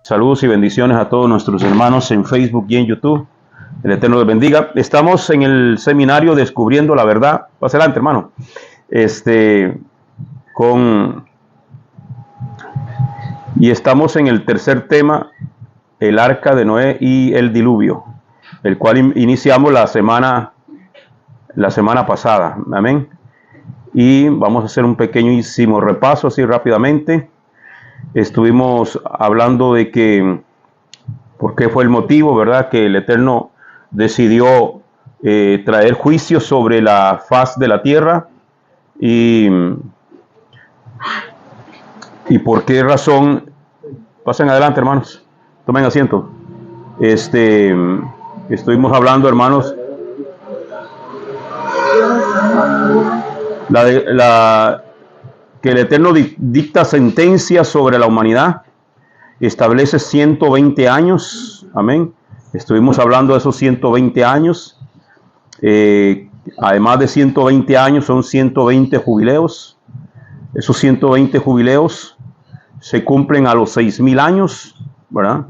Saludos y bendiciones a todos nuestros hermanos en Facebook y en YouTube. El Eterno les bendiga. Estamos en el seminario Descubriendo la Verdad. Pase adelante, hermano. Y estamos en el tercer tema, el arca de Noé y el diluvio, el cual iniciamos la semana pasada. Amén. Y vamos a hacer un pequeñísimo repaso así rápidamente. Estuvimos hablando de que, por qué fue el motivo, ¿verdad?, que el Eterno decidió traer juicio sobre la faz de la tierra y por qué razón. Pasen adelante, hermanos, tomen asiento. Estuvimos hablando, hermanos, que el Eterno dicta sentencia sobre la humanidad, establece 120 años, amén. Estuvimos hablando de esos 120 años, además de 120 años son 120 jubileos. Esos 120 jubileos se cumplen a los 6,000 años, ¿verdad?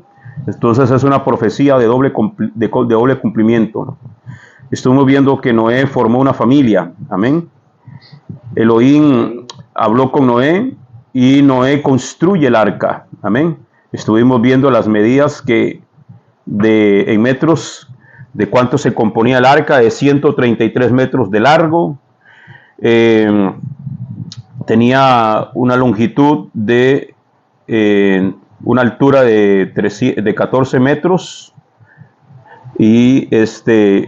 Entonces es una profecía de doble cumplimiento, ¿no? Estuvimos viendo que Noé formó una familia, amén. Elohim habló con Noé y Noé construye el arca, amén. Estuvimos viendo las medidas en metros de cuánto se componía el arca, de 133 metros de largo, tenía una longitud de una altura de 14 metros y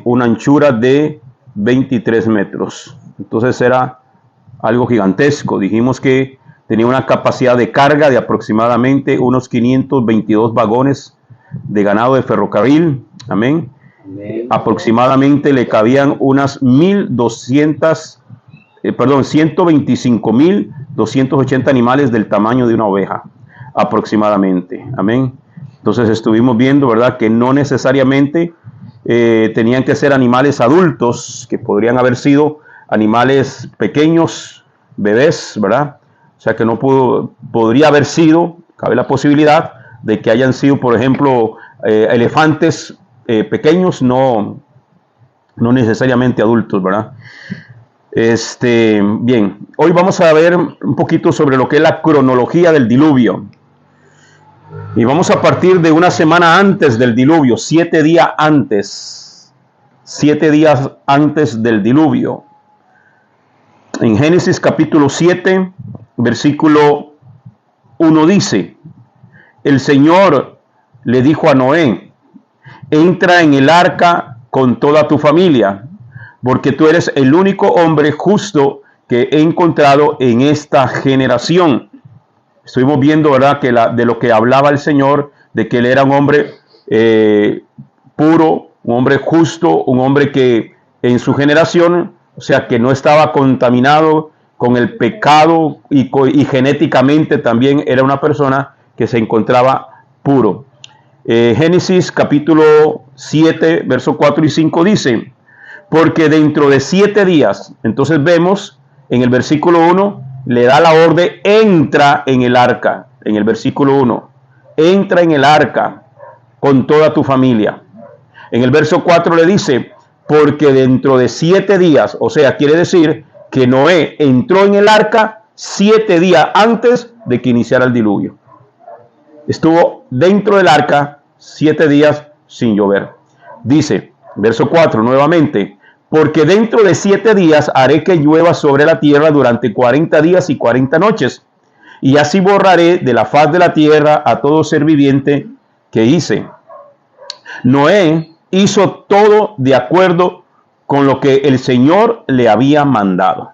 una anchura de 23 metros. Entonces era algo gigantesco. Dijimos que tenía una capacidad de carga de aproximadamente unos 522 vagones de ganado de ferrocarril. Amén. Aproximadamente le cabían unas 125,280 animales del tamaño de una oveja, aproximadamente. Amén. Entonces estuvimos viendo, ¿verdad?, que no necesariamente tenían que ser animales adultos, que podrían haber sido animales pequeños, bebés, ¿verdad? O sea que no podría haber sido, cabe la posibilidad de que hayan sido, por ejemplo, elefantes pequeños, no necesariamente adultos, ¿verdad? Bien, hoy vamos a ver un poquito sobre lo que es la cronología del diluvio. Y vamos a partir de una semana antes del diluvio, 7 días antes del diluvio. En Génesis capítulo 7, versículo 1 dice: el Señor le dijo a Noé: entra en el arca con toda tu familia, porque tú eres el único hombre justo que he encontrado en esta generación. Estuvimos viendo, ¿verdad?, que de lo que hablaba el Señor, de que él era un hombre puro, un hombre justo, un hombre que en su generación, o sea, que no estaba contaminado con el pecado y genéticamente también era una persona que se encontraba puro. Génesis capítulo 7, versos 4 y 5 dice: porque dentro de 7 días, entonces vemos en el versículo 1, le da la orden, entra en el arca. En el versículo 1, entra en el arca con toda tu familia. En el verso 4 le dice: porque dentro de 7 días, o sea, quiere decir que Noé entró en el arca 7 días antes de que iniciara el diluvio. Estuvo dentro del arca 7 días sin llover. Dice, verso 4 nuevamente: porque dentro de 7 días haré que llueva sobre la tierra durante 40 días y 40 noches, y así borraré de la faz de la tierra a todo ser viviente que hice. Noé hizo todo de acuerdo con lo que el Señor le había mandado.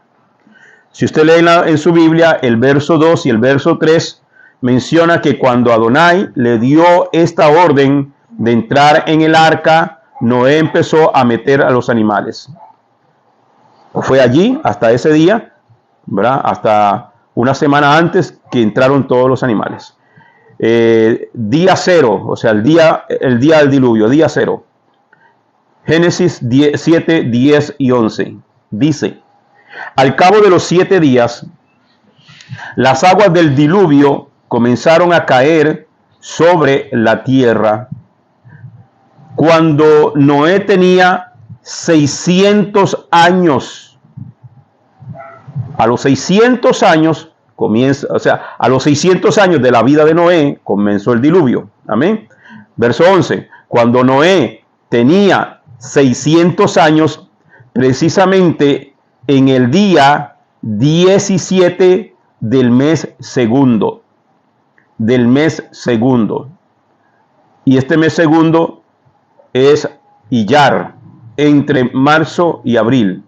Si usted lee en su Biblia, el verso 2 y el verso 3 menciona que cuando Adonai le dio esta orden de entrar en el arca, Noé empezó a meter a los animales. Fue allí, hasta ese día, ¿verdad?, hasta una semana antes que entraron todos los animales. Día 0, o sea, el día del diluvio, día 0. Génesis 7, 10 y 11. Dice: al cabo de los 7 días, las aguas del diluvio comenzaron a caer sobre la tierra cuando Noé tenía 600 años. A los 600 años comienza, o sea, a los 600 años de la vida de Noé comenzó el diluvio. Amén. Verso 11. Cuando Noé tenía 600 años, precisamente en el día 17 del mes segundo. Del mes segundo. Y este mes segundo es Iyar, entre marzo y abril.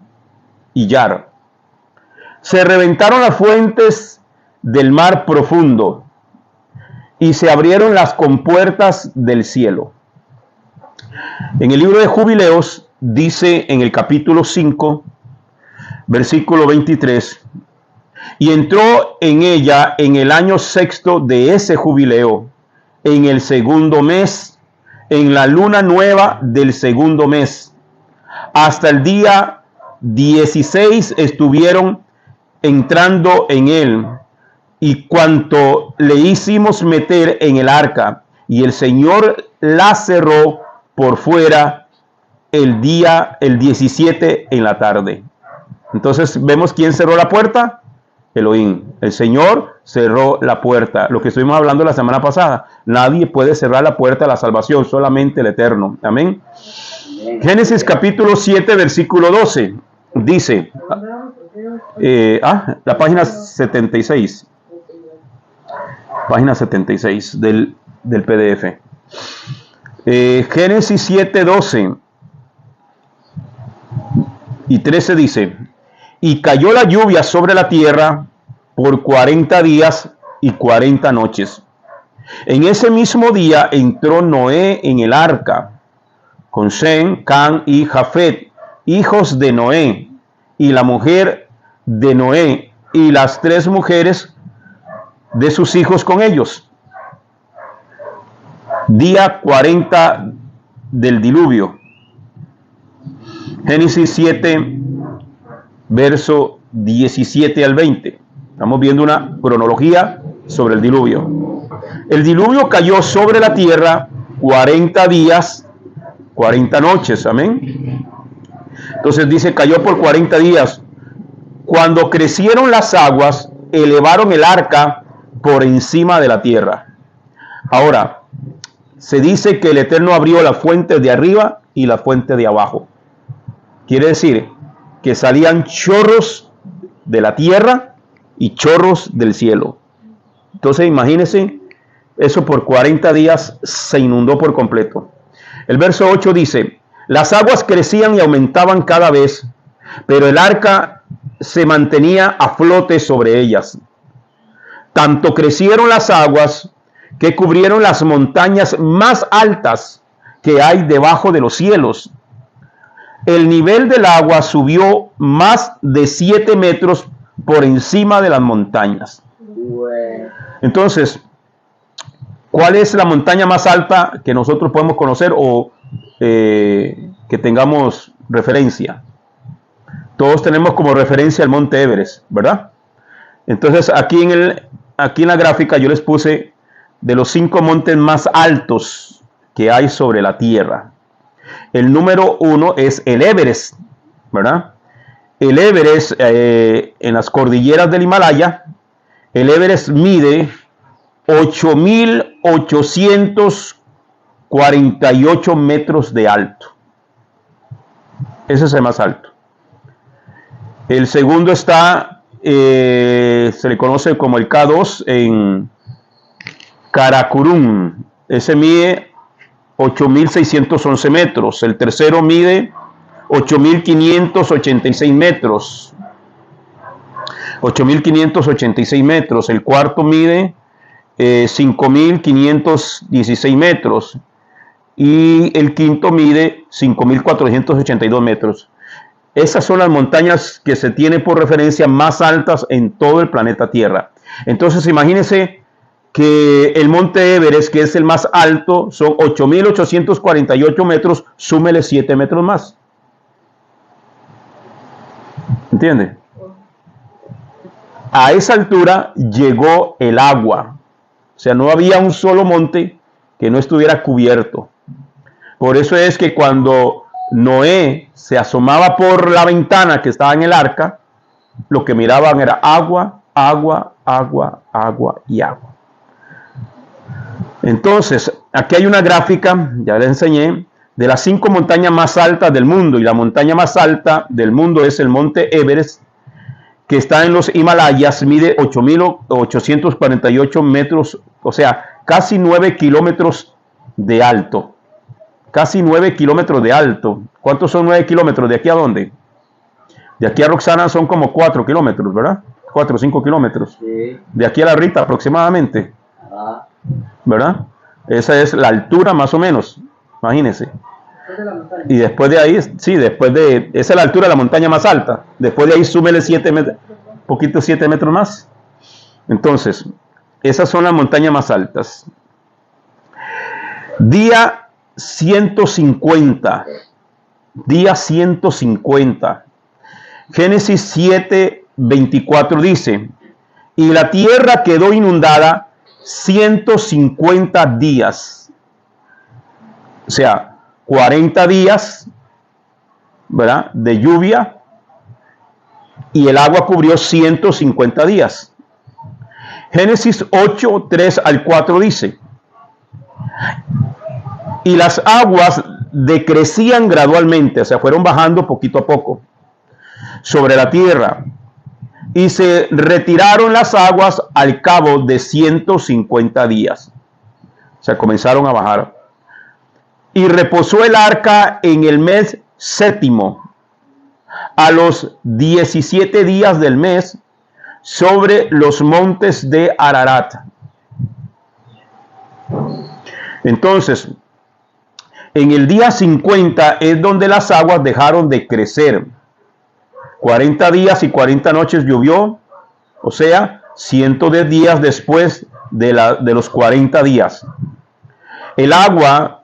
Iyar. Se reventaron las fuentes del mar profundo y se abrieron las compuertas del cielo. En el libro de Jubileos dice en el capítulo 5, versículo 23, y entró en ella en el año sexto de ese jubileo, en el segundo mes, en la luna nueva del segundo mes. Hasta el día 16 estuvieron entrando en él, y cuanto le hicimos meter en el arca, y el Señor la cerró por fuera el 17 en la tarde. Entonces vemos quién cerró la puerta. Elohim. El Señor cerró la puerta. Lo que estuvimos hablando la semana pasada. Nadie puede cerrar la puerta a la salvación, solamente el Eterno. Amén. Génesis capítulo 7, versículo 12. Dice, la página 76. Página 76 del PDF. Génesis 7, 12 y 13 dice, y cayó la lluvia sobre la tierra por 40 días y 40 noches. En ese mismo día entró Noé en el arca con Sem, Cam y Jafet, hijos de Noé, y la mujer de Noé, y las 3 mujeres de sus hijos con ellos. Día 40 del diluvio. Génesis 7, verso 17 al 20. Estamos viendo una cronología sobre el diluvio. El diluvio cayó sobre la tierra 40 días, 40 noches. Amén. Entonces dice, cayó por 40 días. Cuando crecieron las aguas, elevaron el arca por encima de la tierra. Ahora, se dice que el Eterno abrió la fuente de arriba y la fuente de abajo. Quiere decir que salían chorros de la tierra y chorros del cielo. Entonces imagínense, eso por 40 días se inundó por completo. El verso 8 dice, las aguas crecían y aumentaban cada vez, pero el arca se mantenía a flote sobre ellas. Tanto crecieron las aguas que cubrieron las montañas más altas que hay debajo de los cielos. El nivel del agua subió más de 7 metros por encima de las montañas. Entonces, ¿cuál es la montaña más alta que nosotros podemos conocer o que tengamos referencia? Todos tenemos como referencia el monte Everest, ¿verdad? Entonces, aquí en la gráfica yo les puse de los 5 montes más altos que hay sobre la tierra. El número 1 es el Everest, ¿verdad? El Everest, en las cordilleras del Himalaya, el Everest mide 8.848 metros de alto. Ese es el más alto. El segundo está, se le conoce como el K2 en Karakorum. Ese mide 8.611 metros. El tercero mide 8.586 metros. 8.586 metros. El cuarto mide 5.516 metros. Y el quinto mide 5.482 metros. Esas son las montañas que se tienen por referencia más altas en todo el planeta Tierra. Entonces imagínense que el monte Everest, que es el más alto, son 8.848 metros, súmele 7 metros más. ¿Entiende? A esa altura llegó el agua. O sea, no había un solo monte que no estuviera cubierto. Por eso es que cuando Noé se asomaba por la ventana que estaba en el arca, lo que miraban era agua, agua, agua, agua y agua. Entonces, aquí hay una gráfica, ya les enseñé, de las 5 montañas más altas del mundo. Y la montaña más alta del mundo es el monte Everest, que está en los Himalayas, mide 8.848 metros, o sea, casi 9 kilómetros de alto. Casi 9 kilómetros de alto. ¿Cuántos son 9 kilómetros? ¿De aquí a dónde? De aquí a Roxana son como 4 kilómetros, ¿verdad? 4 o 5 kilómetros. Sí. De aquí a La Rita aproximadamente. ¿Verdad? Esa es la altura más o menos. Imagínense. Y después de ahí, sí, esa es la altura de la montaña más alta. Después de ahí súmele 7 metros, poquito 7 metros más. Entonces, esas son las montañas más altas. Día 150. Día 150. Génesis 7:24 dice: y la tierra quedó inundada 150 días. O sea, 40 días, ¿verdad?, de lluvia, y el agua cubrió 150 días. Génesis 8:3-4 dice: y las aguas decrecían gradualmente, o sea, fueron bajando poquito a poco sobre la tierra, y se retiraron las aguas al cabo de 150 días. O sea, comenzaron a bajar. Y reposó el arca en el mes 7, a los 17 días del mes, sobre los montes de Ararat. Entonces, en el día 50 es donde las aguas dejaron de crecer. 40 días y 40 noches llovió, o sea, 110 días después de los 40 días. El agua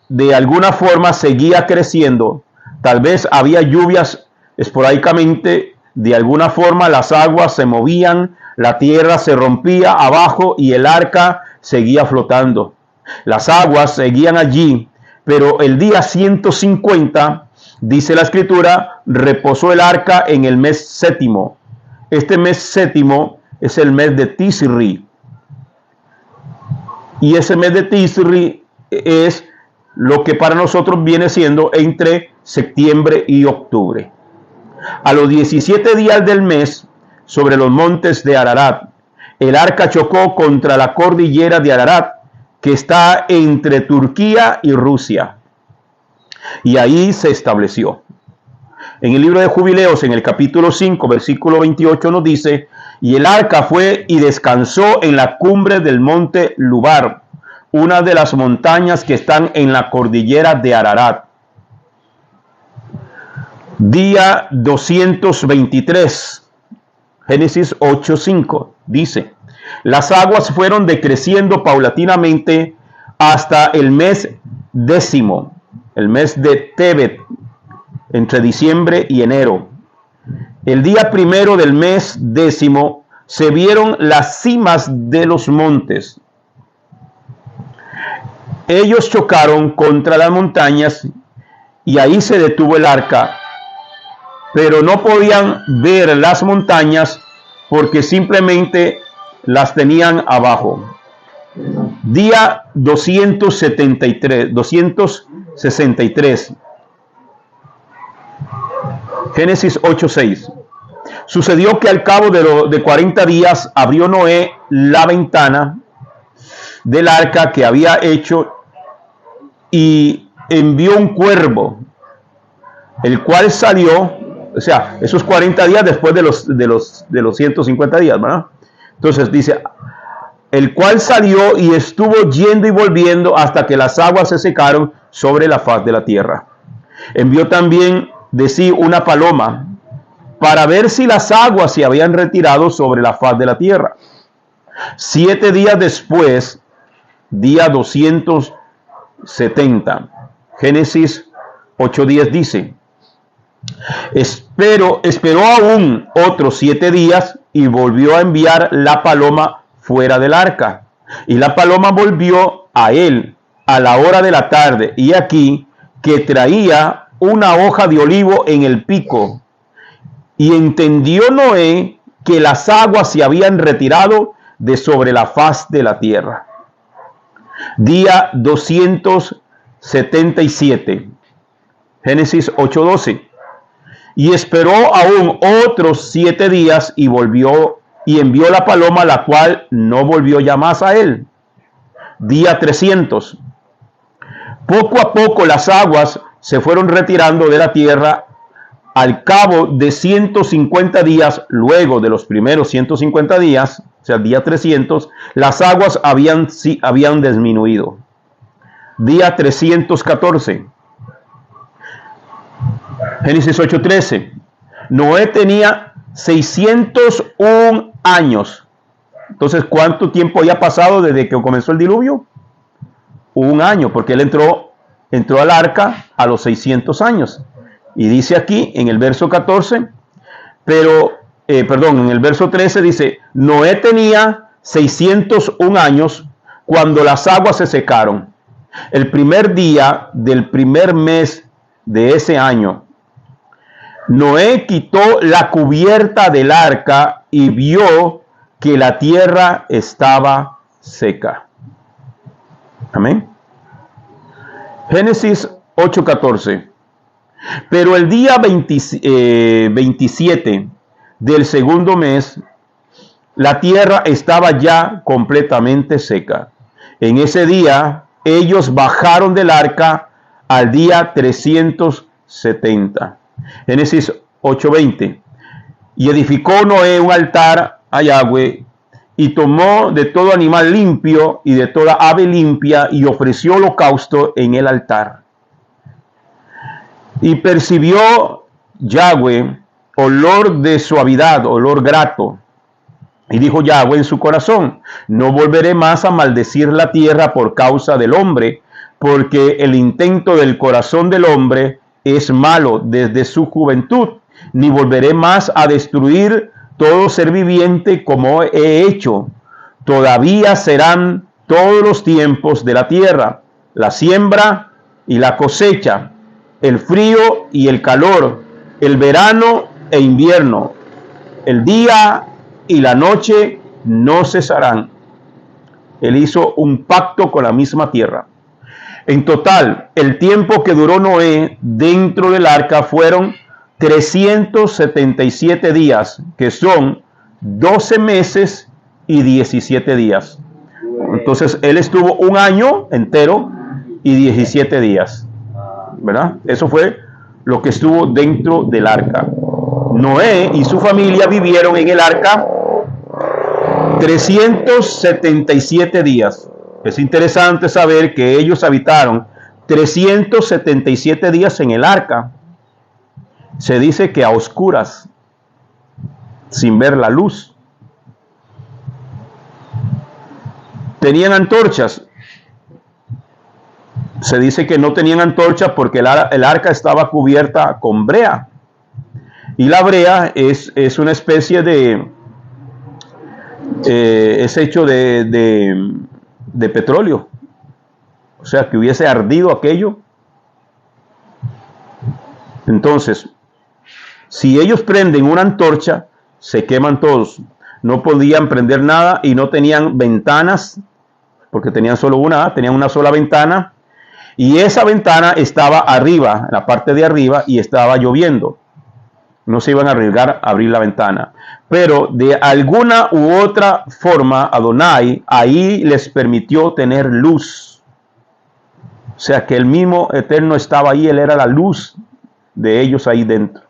de alguna forma seguía creciendo. Tal vez había lluvias esporádicamente, de alguna forma las aguas se movían, la tierra se rompía abajo y el arca seguía flotando. Las aguas seguían allí, pero el día 150, dice la escritura, reposó el arca en el mes 7. Este mes 7 es el mes de Tisri. Y ese mes de Tisri es lo que para nosotros viene siendo entre septiembre y octubre. A los 17 días del mes, sobre los montes de Ararat, el arca chocó contra la cordillera de Ararat, que está entre Turquía y Rusia. Y ahí se estableció. En el libro de Jubileos, en el capítulo 5, versículo 28, nos dice: y el arca fue y descansó en la cumbre del monte Lubar, una de las montañas que están en la cordillera de Ararat. Día 223, Génesis 8:5, dice: las aguas fueron decreciendo paulatinamente hasta el mes 10, el mes de Tebet, entre diciembre y enero. El día 1 del mes 10 se vieron las cimas de los montes. Ellos chocaron contra las montañas y ahí se detuvo el arca, pero no podían ver las montañas porque simplemente las tenían abajo. Día 263. Génesis 8:6. Sucedió que al cabo de 40 días abrió Noé la ventana del arca que había hecho y envió un cuervo, el cual salió, o sea, esos 40 días después de los 150 días, ¿verdad? Entonces dice: el cual salió y estuvo yendo y volviendo hasta que las aguas se secaron sobre la faz de la tierra. Envió también de sí una paloma para ver si las aguas se habían retirado sobre la faz de la tierra. 7 días después, día 270, Génesis 8:10 dice: esperó aún otros 7 días y volvió a enviar la paloma fuera del arca. Y la paloma volvió a él a la hora de la tarde, y aquí que traía una hoja de olivo en el pico. Y entendió Noé que las aguas se habían retirado de sobre la faz de la tierra. Día 277. Génesis 8:12. Y esperó aún otros 7 días y volvió y envió la paloma, la cual no volvió ya más a él. Día 300. Poco a poco las aguas se fueron retirando de la tierra. Al cabo de 150 días, luego de los primeros 150 días, o sea, día 300, las aguas habían disminuido. Día 314. Génesis 8:13. Noé tenía 601 años. Entonces, ¿cuánto tiempo había pasado desde que comenzó el diluvio? 1 año, porque él entró al arca a los 600 años. Y dice aquí en el verso 14, en el verso 13 dice, Noé tenía 601 años cuando las aguas se secaron. El primer día del primer mes de ese año, Noé quitó la cubierta del arca y vio que la tierra estaba seca. Amén. Génesis 8:14. Pero el día 27 del segundo mes, la tierra estaba ya completamente seca. En ese día, ellos bajaron del arca al día 370. Génesis 8:20. Y edificó Noé un altar a Yahweh, y tomó de todo animal limpio y de toda ave limpia, y ofreció holocausto en el altar. Y percibió Yahweh olor de suavidad, olor grato. Y dijo Yahweh en su corazón, no volveré más a maldecir la tierra por causa del hombre, porque el intento del corazón del hombre es malo desde su juventud, ni volveré más a destruir todo ser viviente como he hecho. Todavía serán todos los tiempos de la tierra, la siembra y la cosecha, el frío y el calor, el verano e invierno, el día y la noche no cesarán. Él hizo un pacto con la misma tierra. En total, el tiempo que duró Noé dentro del arca fueron 377 días, que son 12 meses y 17 días. Entonces, él estuvo 1 año entero y 17 días. ¿Verdad? Eso fue lo que estuvo dentro del arca. Noé y su familia vivieron en el arca 377 días. Es interesante saber que ellos habitaron 377 días en el arca. Se dice que a oscuras, sin ver la luz. Tenían antorchas. Se dice que no tenían antorchas porque el arca estaba cubierta con brea. Y la brea es una especie de... es hecho de petróleo. O sea, que hubiese ardido aquello. Entonces, si ellos prenden una antorcha, se queman todos. No podían prender nada y no tenían ventanas, porque tenían tenían una sola ventana. Y esa ventana estaba arriba, en la parte de arriba, y estaba lloviendo. No se iban a arriesgar a abrir la ventana. Pero de alguna u otra forma, Adonai ahí les permitió tener luz. O sea que el mismo Eterno estaba ahí, Él era la luz de ellos ahí dentro.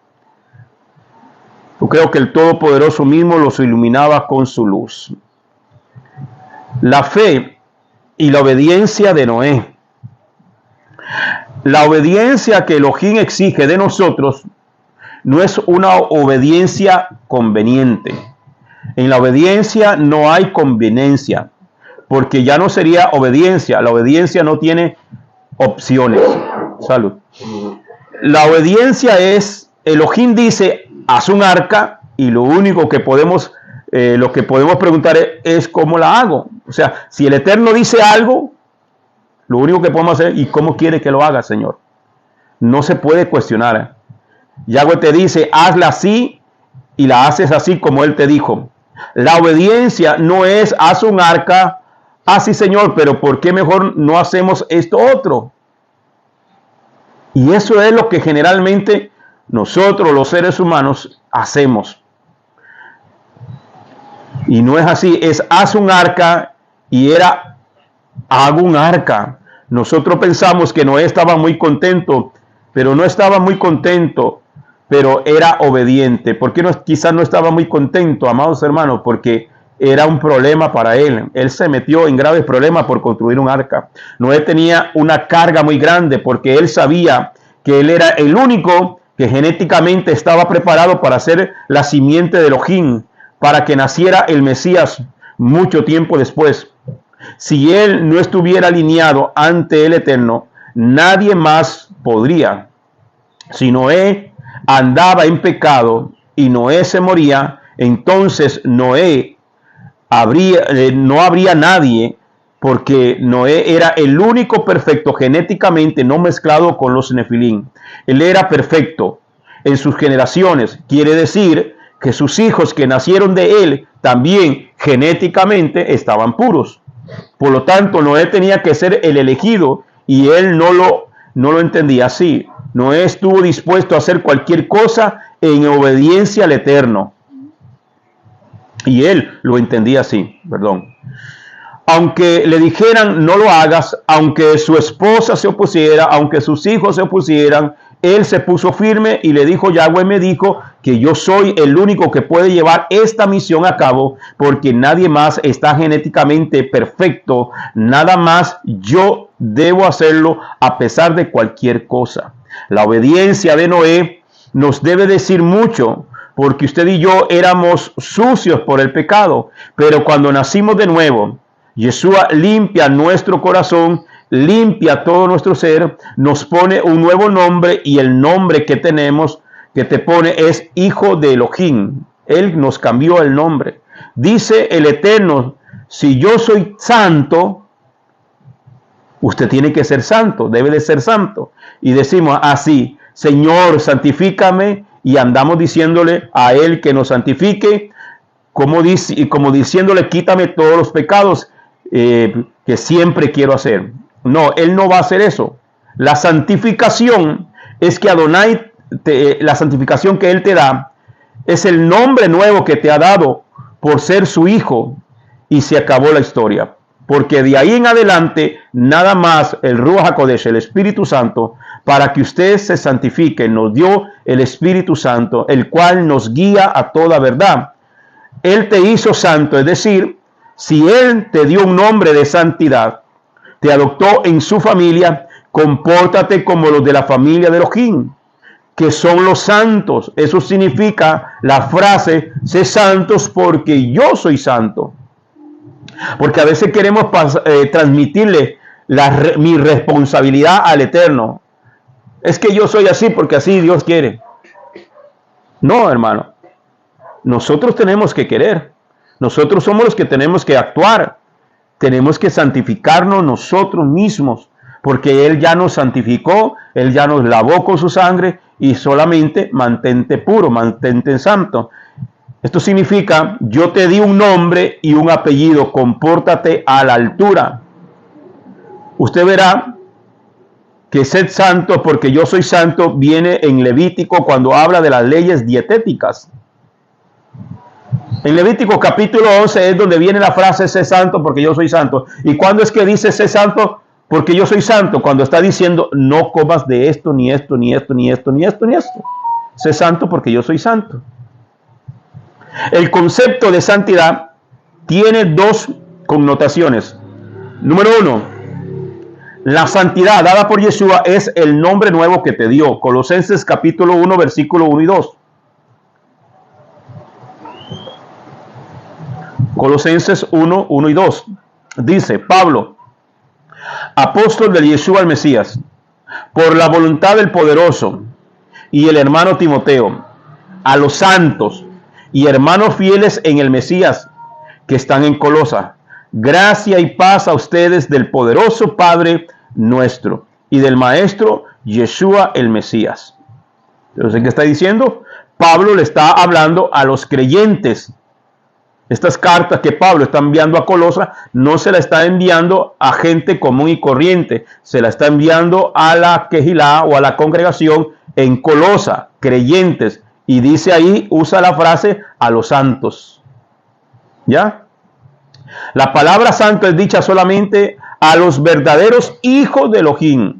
Yo creo que el Todopoderoso mismo los iluminaba con su luz. La fe y la obediencia de Noé. La obediencia que Elohim exige de nosotros no es una obediencia conveniente. En la obediencia no hay conveniencia, porque ya no sería obediencia. La obediencia no tiene opciones. Salud. La obediencia es, Elohim dice, haz un arca, y lo único que podemos preguntar es cómo la hago. O sea, si el Eterno dice algo, lo único que podemos hacer, ¿y cómo quiere que lo haga, Señor? No se puede cuestionar. Yahweh te dice, hazla así, y la haces así como Él te dijo. La obediencia no es, haz un arca, así Señor, pero ¿por qué mejor no hacemos esto otro? Y eso es lo que generalmente nosotros los seres humanos hacemos. Y no es así, es haz un arca y era hago un arca. Nosotros pensamos que Noé estaba muy contento, pero no estaba muy contento, pero era obediente. ¿Por qué quizás no estaba muy contento, amados hermanos? Porque era un problema para él. Él se metió en graves problemas por construir un arca. Noé tenía una carga muy grande porque él sabía que él era el único que genéticamente estaba preparado para ser la simiente de Elohim, para que naciera el Mesías mucho tiempo después. Si él no estuviera alineado ante el Eterno, nadie más podría. Si Noé andaba en pecado y Noé se moría, entonces no habría nadie, porque Noé era el único perfecto genéticamente, no mezclado con los Nefilim. Él era perfecto en sus generaciones. Quiere decir que sus hijos que nacieron de él también genéticamente estaban puros. Por lo tanto, Noé tenía que ser el elegido y él no lo entendía así. Noé estuvo dispuesto a hacer cualquier cosa en obediencia al Eterno. Y él lo entendía así, Aunque le dijeran no lo hagas, aunque su esposa se opusiera, aunque sus hijos se opusieran, él se puso firme y le dijo, Yahweh me dijo que yo soy el único que puede llevar esta misión a cabo, porque nadie más está genéticamente perfecto, nada más yo debo hacerlo a pesar de cualquier cosa. La obediencia de Noé nos debe decir mucho, porque usted y yo éramos sucios por el pecado, pero cuando nacimos de nuevo, Yeshua limpia nuestro corazón, limpia todo nuestro ser, nos pone un nuevo nombre y el nombre que tenemos, que te pone, es Hijo de Elohim. Él nos cambió el nombre. Dice el Eterno, si yo soy santo, usted tiene que ser santo, debe de ser santo. Y decimos así, Señor, santifícame, y andamos diciéndole a Él que nos santifique, como diciéndole, quítame todos los pecados que siempre quiero hacer. No, Él no va a hacer eso. La santificación es que Adonai, la santificación que Él te da, es el nombre nuevo que te ha dado por ser su hijo, y se acabó la historia. Porque de ahí en adelante, nada más el Ruach HaKodesh, el Espíritu Santo, para que usted se santifique, nos dio el Espíritu Santo, el cual nos guía a toda verdad. Él te hizo santo, es decir, si Él te dio un nombre de santidad, te adoptó en su familia, compórtate como los de la familia de Elohim, que son los santos. Eso significa la frase, sé santos porque yo soy santo. Porque a veces queremos transmitirle mi responsabilidad al Eterno. Es que yo soy así porque así Dios quiere. No, hermano. Nosotros tenemos que querer. Nosotros somos los que tenemos que actuar. Tenemos que santificarnos nosotros mismos. Porque Él ya nos santificó. Él ya nos lavó con su sangre. Y solamente mantente puro, mantente santo. Esto significa, yo te di un nombre y un apellido, compórtate a la altura. Usted verá que sed santo porque yo soy santo viene en Levítico cuando habla de las leyes dietéticas. En Levítico capítulo 11 es donde viene la frase sé santo porque yo soy santo. ¿Y cuándo es que dice sé santo porque yo soy santo? Cuando está diciendo no comas de esto, ni esto, ni esto, ni esto, ni esto, ni esto. Sé santo porque yo soy santo. El concepto de santidad tiene dos connotaciones. Número uno, la santidad dada por Yeshua es el nombre nuevo que te dio. Colosenses capítulo 1, versículo 1 y 2. Colosenses 1, 1 y 2. Dice Pablo, apóstol de Yeshua el Mesías, por la voluntad del poderoso, y el hermano Timoteo, a los santos y hermanos fieles en el Mesías que están en Colosa, Gracia y paz a ustedes del poderoso Padre nuestro y del Maestro Yeshua el Mesías. Entonces, ¿qué está diciendo? Pablo le está hablando a los creyentes. Estas cartas que Pablo está enviando a Colosa no se la está enviando a gente común y corriente, se la está enviando a la Quejilá o a la congregación en Colosa, creyentes, y dice ahí, usa la frase a los santos. ¿Ya? La palabra santo es dicha solamente a los verdaderos hijos de Elohim,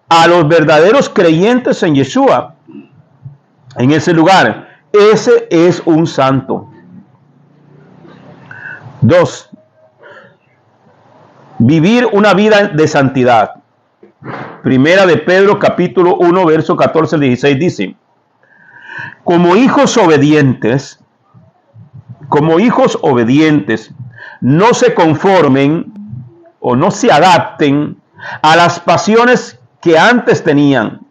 a los verdaderos creyentes en Yeshua. En ese lugar, ese es un santo. 2. Vivir una vida de santidad. Primera de Pedro, capítulo 1, verso 14 al 16 dice: como hijos obedientes, no se conformen o no se adapten a las pasiones que antes tenían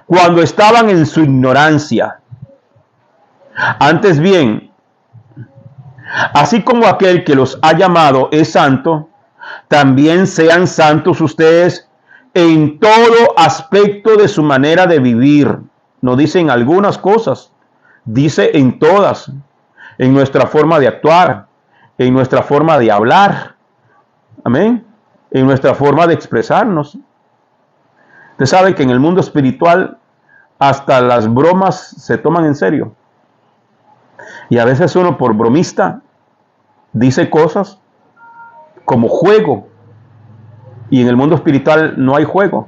cuando estaban en su ignorancia. Antes bien, así como aquel que los ha llamado es santo, también sean santos ustedes en todo aspecto de su manera de vivir. No dice en algunas cosas, dice en todas, en nuestra forma de actuar, en nuestra forma de hablar, amén, en nuestra forma de expresarnos. Usted sabe que en el mundo espiritual hasta las bromas se toman en serio. Y a veces uno por bromista dice cosas como juego. Y en el mundo espiritual no hay juego,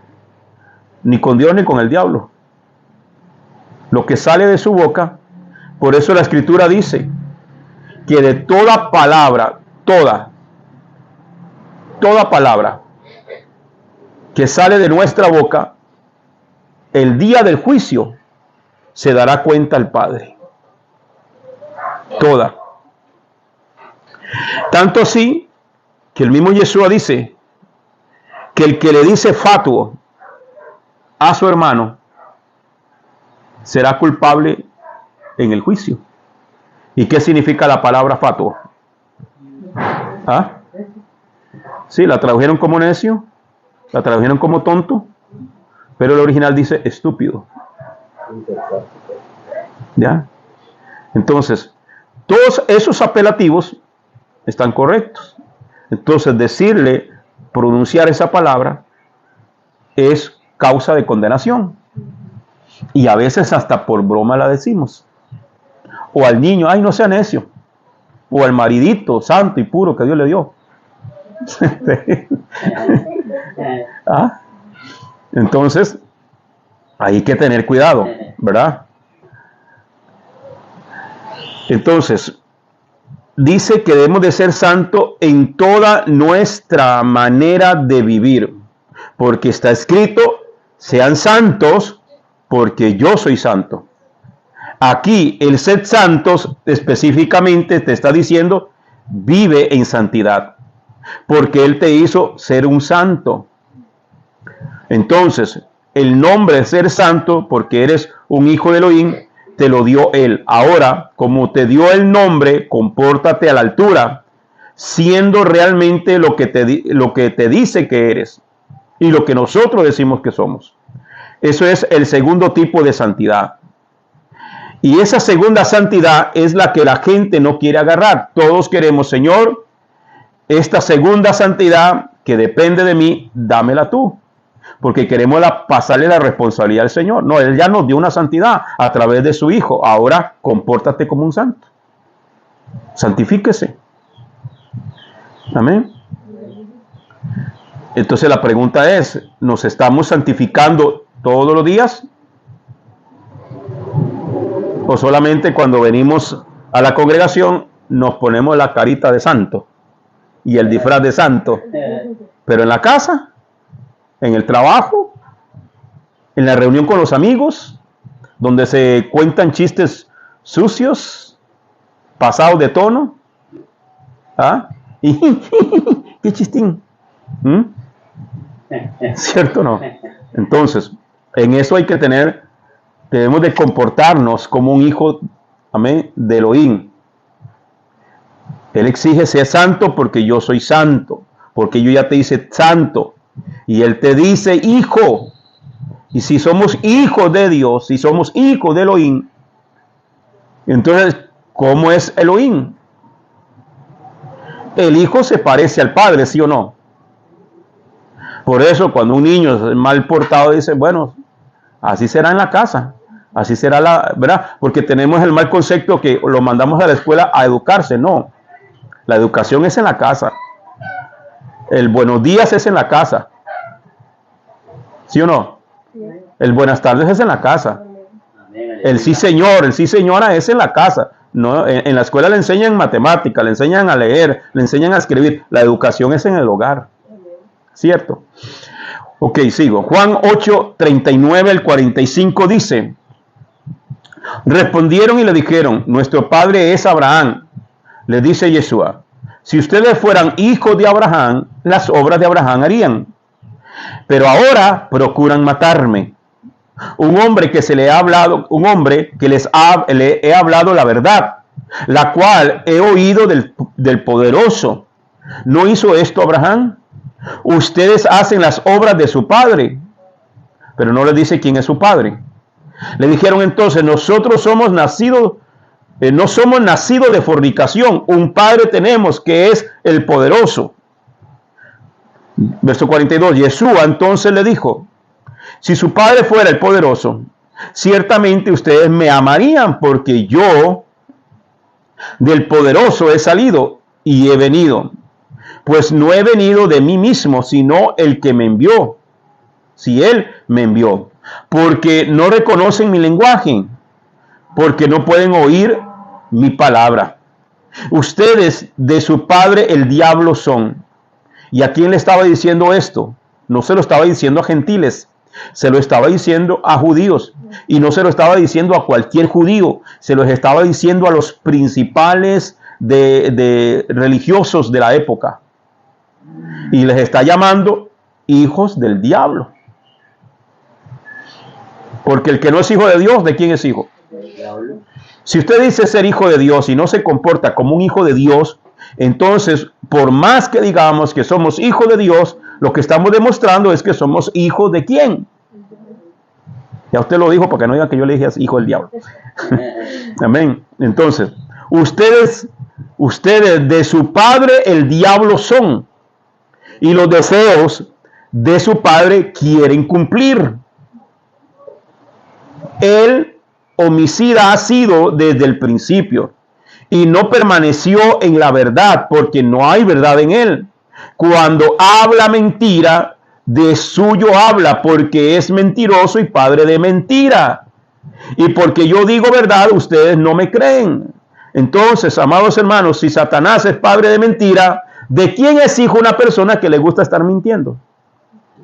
ni con Dios ni con el diablo. Lo que sale de su boca, por eso la Escritura dice que de toda palabra, toda palabra que sale de nuestra boca, el día del juicio se dará cuenta al Padre. Toda. Tanto así que el mismo Yeshua dice que el que le dice fatuo a su hermano será culpable en el juicio. ¿Y qué significa la palabra fatuo? ¿Ah? Sí, la tradujeron como necio, la tradujeron como tonto, pero el original dice estúpido. ¿Ya? Entonces, todos esos apelativos están correctos. Entonces, pronunciar esa palabra es causa de condenación. Y a veces hasta por broma la decimos. O al niño, ay, no sea necio. O al maridito santo y puro que Dios le dio. ¿Ah? Entonces, hay que tener cuidado, ¿verdad? Entonces, dice que debemos de ser santos en toda nuestra manera de vivir. Porque está escrito, sean santos porque yo soy santo. Aquí el ser santos específicamente te está diciendo, vive en santidad. Porque Él te hizo ser un santo. Entonces, el nombre de ser santo, porque eres un hijo de Elohim, te lo dio Él. Ahora, como te dio el nombre, compórtate a la altura, siendo realmente lo que te dice que eres y lo que nosotros decimos que somos. Eso es el segundo tipo de santidad. Y esa segunda santidad es la que la gente no quiere agarrar. Todos queremos, Señor, esta segunda santidad que depende de mí, dámela tú. Porque queremos pasarle la responsabilidad al Señor. No, Él ya nos dio una santidad a través de su Hijo. Ahora, compórtate como un santo. Santifíquese. Amén. Entonces la pregunta es, ¿nos estamos santificando todos los días? ¿O solamente cuando venimos a la congregación nos ponemos la carita de santo y el disfraz de santo? Pero en la casa, en el trabajo, en la reunión con los amigos, donde se cuentan chistes sucios, pasados de tono. ¿Ah? ¡Qué chistín! ¿Cierto o no? Entonces, en eso hay que debemos de comportarnos como un hijo, amén, de Elohim. Él exige ser santo porque yo soy santo, porque yo ya te hice santo. Y Él te dice hijo. Y si somos hijos de Dios, si somos hijos de Elohim, entonces, ¿cómo es Elohim? El hijo se parece al padre, ¿sí o no? Por eso cuando un niño es mal portado dice, bueno, así será en la casa, así será ¿verdad? Porque tenemos el mal concepto que lo mandamos a la escuela a educarse. No, la educación es en la casa. El buenos días es en la casa, ¿sí o no? El buenas tardes es en la casa. El sí señor, el sí señora es en la casa. No, en la escuela le enseñan matemática, le enseñan a leer, le enseñan a escribir. La educación es en el hogar. ¿Cierto? Ok, sigo. Juan 8, 39 al 45 dice: respondieron y le dijeron, nuestro padre es Abraham. Le dice Yeshua, si ustedes fueran hijos de Abraham, las obras de Abraham harían. Pero ahora procuran matarme. Un hombre que se le ha hablado, un hombre que le he hablado la verdad, la cual he oído del poderoso. ¿No hizo esto Abraham? Ustedes hacen las obras de su padre. Pero no le dice quién es su padre. Le dijeron entonces, nosotros somos nacidos, no somos nacidos de fornicación. Un padre tenemos que es el poderoso. Verso 42, Yeshua entonces le dijo, si su padre fuera el poderoso, ciertamente ustedes me amarían, porque yo del poderoso he salido y he venido. Pues no he venido de mí mismo, sino el que me envió. Si él me envió. Porque no reconocen mi lenguaje, porque no pueden oír mi palabra. Ustedes de su padre el diablo son. ¿Y a quién le estaba diciendo esto? No se lo estaba diciendo a gentiles, se lo estaba diciendo a judíos. Y no se lo estaba diciendo a cualquier judío, se lo estaba diciendo a los principales de religiosos de la época. Y les está llamando hijos del diablo. Porque el que no es hijo de Dios, ¿de quién es hijo? Si usted dice ser hijo de Dios y no se comporta como un hijo de Dios, entonces, por más que digamos que somos hijos de Dios, lo que estamos demostrando es que somos hijos de ¿quién? Ya usted lo dijo, porque no digan que yo le dije hijo del diablo. Amén. Entonces, ustedes de su padre el diablo son, y los deseos de su padre quieren cumplir. El homicida ha sido desde el principio y no permaneció en la verdad, porque no hay verdad en él. Cuando habla mentira, de suyo habla, porque es mentiroso y padre de mentira. Y porque yo digo verdad, ustedes no me creen. Entonces, amados hermanos, si Satanás es padre de mentira, ¿de quién es hijo una persona que le gusta estar mintiendo?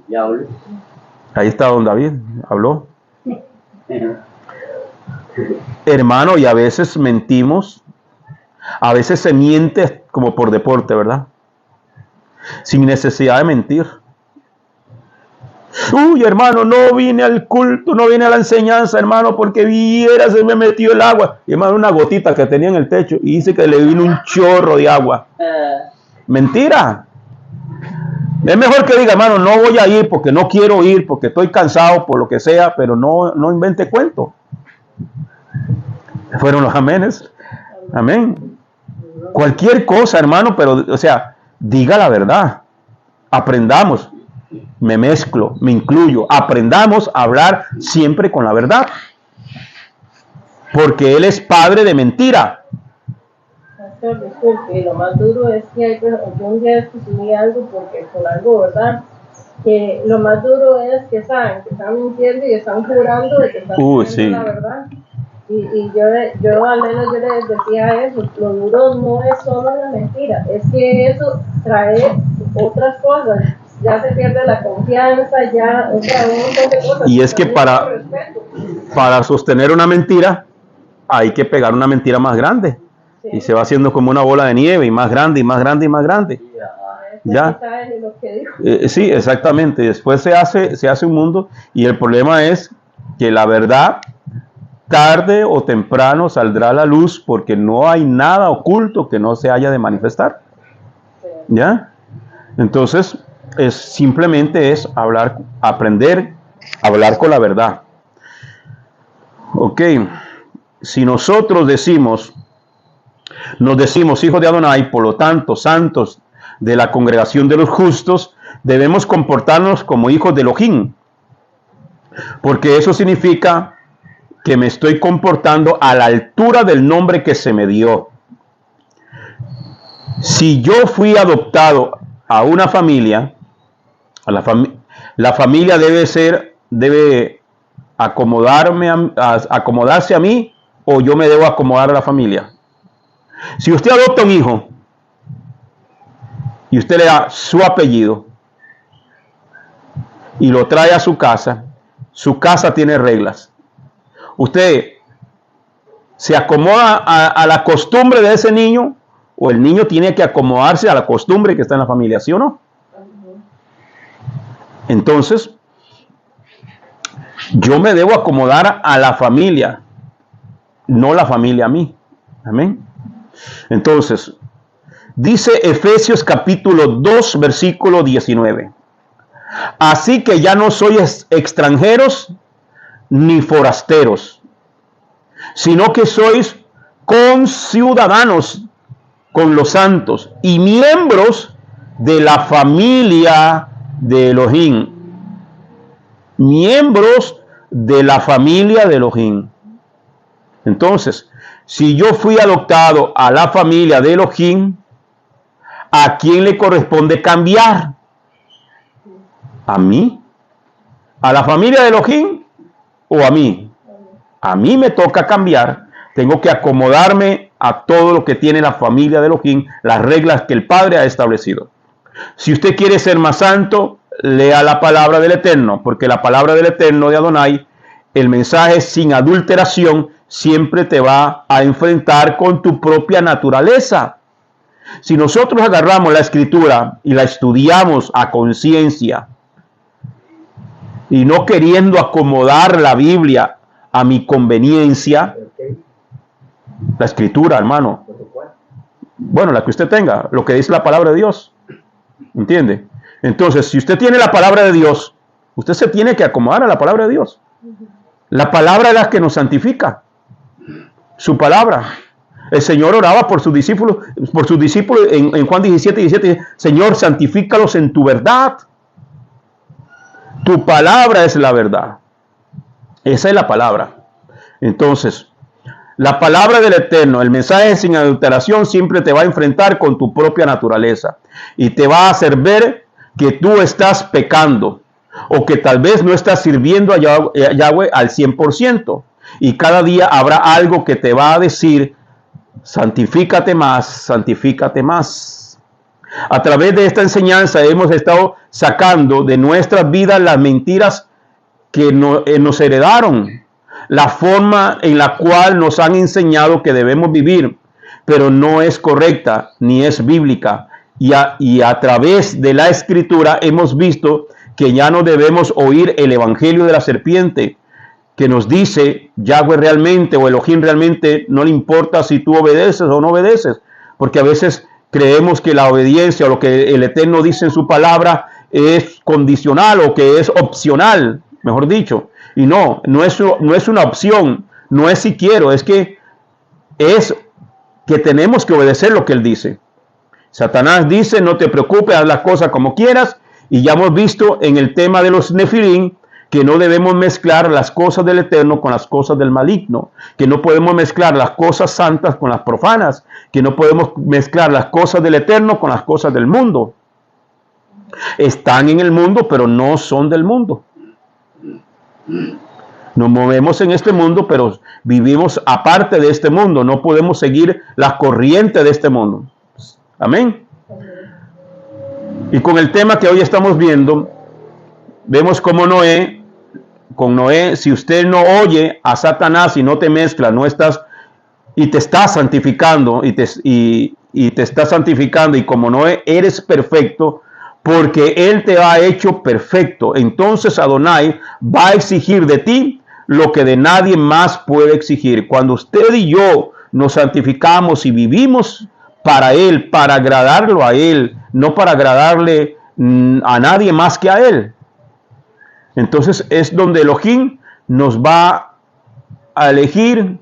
Diablo. Ahí está don David, habló. Hermano, y a veces mentimos, a veces se miente como por deporte, ¿verdad? Sin necesidad de mentir. Uy, hermano, no vine al culto, no vine a la enseñanza, hermano, porque viera, se me metió el agua. Y hermano, una gotita que tenía en el techo y dice que le vino un chorro de agua. Mentira. Es mejor que diga, hermano, no voy a ir porque no quiero ir, porque estoy cansado, por lo que sea, pero no invente cuento. Fueron los amenes. Amén. Cualquier cosa, hermano, pero, o sea, diga la verdad. Aprendamos. Me mezclo, me incluyo. Aprendamos a hablar siempre con la verdad. Porque él es padre de mentira. Pastor, disculpe, lo más duro es que yo un día escuché algo porque con algo, ¿verdad? Que lo más duro es que están mintiendo y están jurando de que están diciendo sí. la verdad. Y yo al menos yo les decía eso, lo duro no es solo la mentira, es que eso trae otras cosas, ya se pierde la confianza, ya, o sea, un montón de cosas. Y es que para sostener una mentira hay que pegar una mentira más grande. Sí. Y se va haciendo como una bola de nieve y más grande y más grande y más grande. Ya. Sí, exactamente. Después se hace un mundo y el problema es que la verdad tarde o temprano saldrá a la luz, porque no hay nada oculto que no se haya de manifestar. ¿Ya? Entonces, simplemente es aprender a hablar con la verdad. Ok, si nosotros nos decimos hijos de Adonai, por lo tanto, santos de la congregación de los justos, debemos comportarnos como hijos de Elohim, porque eso significa que me estoy comportando a la altura del nombre que se me dio. Si yo fui adoptado a una familia, la familia debe acomodarse a mí, o yo me debo acomodar a la familia. Si usted adopta un hijo y usted le da su apellido y lo trae a su casa tiene reglas. Usted se acomoda a la costumbre de ese niño, o el niño tiene que acomodarse a la costumbre que está en la familia, ¿sí o no? Entonces, yo me debo acomodar a la familia, no la familia a mí. Amén. Entonces, dice Efesios capítulo 2, versículo 19. Así que ya no sois extranjeros ni forasteros, sino que sois conciudadanos con los santos y miembros de la familia de Elohim. Miembros de la familia de Elohim. Entonces, si yo fui adoptado a la familia de Elohim, ¿a quién le corresponde cambiar? ¿A mí? ¿A la familia de Elohim o a mí? A mí me toca cambiar. Tengo que acomodarme a todo lo que tiene la familia de Elohim, las reglas que el Padre ha establecido. Si usted quiere ser más santo, lea la palabra del Eterno, porque la palabra del Eterno de Adonai, el mensaje sin adulteración, siempre te va a enfrentar con tu propia naturaleza. Si nosotros agarramos la Escritura y la estudiamos a conciencia, y no queriendo acomodar la Biblia a mi conveniencia, la Escritura, hermano, bueno, la que usted tenga, lo que dice la palabra de Dios, ¿entiende? Entonces, si usted tiene la palabra de Dios, usted se tiene que acomodar a la palabra de Dios. La palabra es la que nos santifica, su palabra. El Señor oraba por sus discípulos en Juan 17, Señor, santifícalos en tu verdad. Tu palabra es la verdad. Esa es la palabra. Entonces, la palabra del Eterno, el mensaje sin adulteración, siempre te va a enfrentar con tu propia naturaleza y te va a hacer ver que tú estás pecando o que tal vez no estás sirviendo a Yahweh al 100%. Y cada día habrá algo que te va a decir, santifícate más, santifícate más. A través de esta enseñanza hemos estado sacando de nuestras vidas las mentiras que nos heredaron, la forma en la cual nos han enseñado que debemos vivir, pero no es correcta ni es bíblica. Y a través de la Escritura hemos visto que ya no debemos oír el evangelio de la serpiente, que nos dice Yahweh realmente o Elohim realmente no le importa si tú obedeces o no obedeces, porque a veces creemos que la obediencia o lo que el Eterno dice en su palabra es condicional o que es opcional, mejor dicho. Y no es una opción, no es si quiero, es que tenemos que obedecer lo que Él dice. Satanás dice, no te preocupes, haz las cosas como quieras, y ya hemos visto en el tema de los Nefilim que no debemos mezclar las cosas del Eterno con las cosas del maligno, que no podemos mezclar las cosas santas con las profanas, que no podemos mezclar las cosas del Eterno con las cosas del mundo. Están en el mundo, pero no son del mundo. Nos movemos en este mundo, pero vivimos aparte de este mundo. No podemos seguir la corriente de este mundo. Amén. Y con el tema que hoy estamos viendo, vemos cómo con Noé, si usted no oye a Satanás y no te mezcla, no estás y te estás santificando y te estás santificando, y como Noé eres perfecto porque Él te ha hecho perfecto, entonces Adonai va a exigir de ti lo que de nadie más puede exigir. Cuando usted y yo nos santificamos y vivimos para Él, para agradarlo a Él, no para agradarle a nadie más que a Él, entonces es donde Elohim nos va a elegir,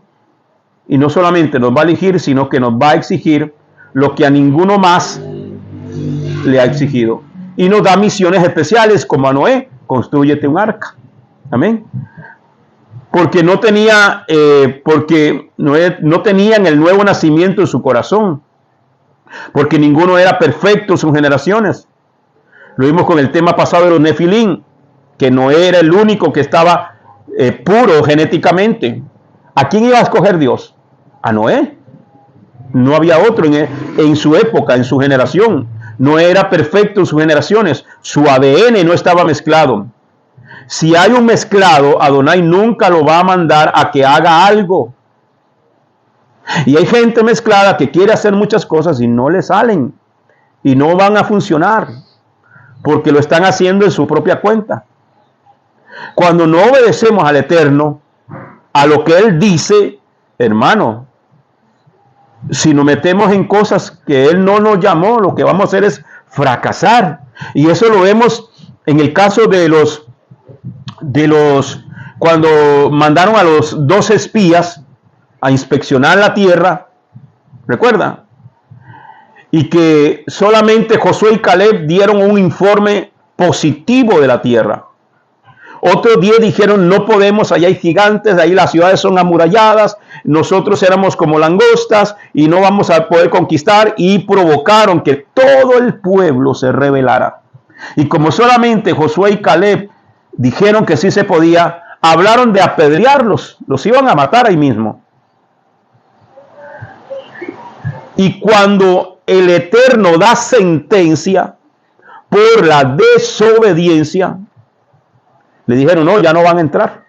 y no solamente nos va a elegir, sino que nos va a exigir lo que a ninguno más le ha exigido. Y nos da misiones especiales, como a Noé: constrúyete un arca. Amén. Porque no tenía, Noé no tenían el nuevo nacimiento en su corazón, porque ninguno era perfecto en sus generaciones. Lo vimos con el tema pasado de los Nefilim, que Noé era el único que estaba puro genéticamente. ¿A quién iba a escoger Dios? A Noé. No había otro en su época, en su generación. Noé era perfecto en sus generaciones. Su ADN no estaba mezclado. Si hay un mezclado, Adonai nunca lo va a mandar a que haga algo. Y hay gente mezclada que quiere hacer muchas cosas y no le salen. Y no van a funcionar, porque lo están haciendo en su propia cuenta. Cuando no obedecemos al Eterno, a lo que Él dice, hermano, si nos metemos en cosas que Él no nos llamó, lo que vamos a hacer es fracasar. Y eso lo vemos en el caso de los cuando mandaron a los 2 espías a inspeccionar la tierra, ¿recuerda? Y que solamente Josué y Caleb dieron un informe positivo de la tierra. Otros 10 dijeron: no podemos, allá hay gigantes, ahí las ciudades son amuralladas, nosotros éramos como langostas y no vamos a poder conquistar, y provocaron que todo el pueblo se rebelara. Y como solamente Josué y Caleb dijeron que sí se podía, hablaron de apedrearlos, los iban a matar ahí mismo. Y cuando el Eterno da sentencia por la desobediencia, le dijeron: no, ya no van a entrar.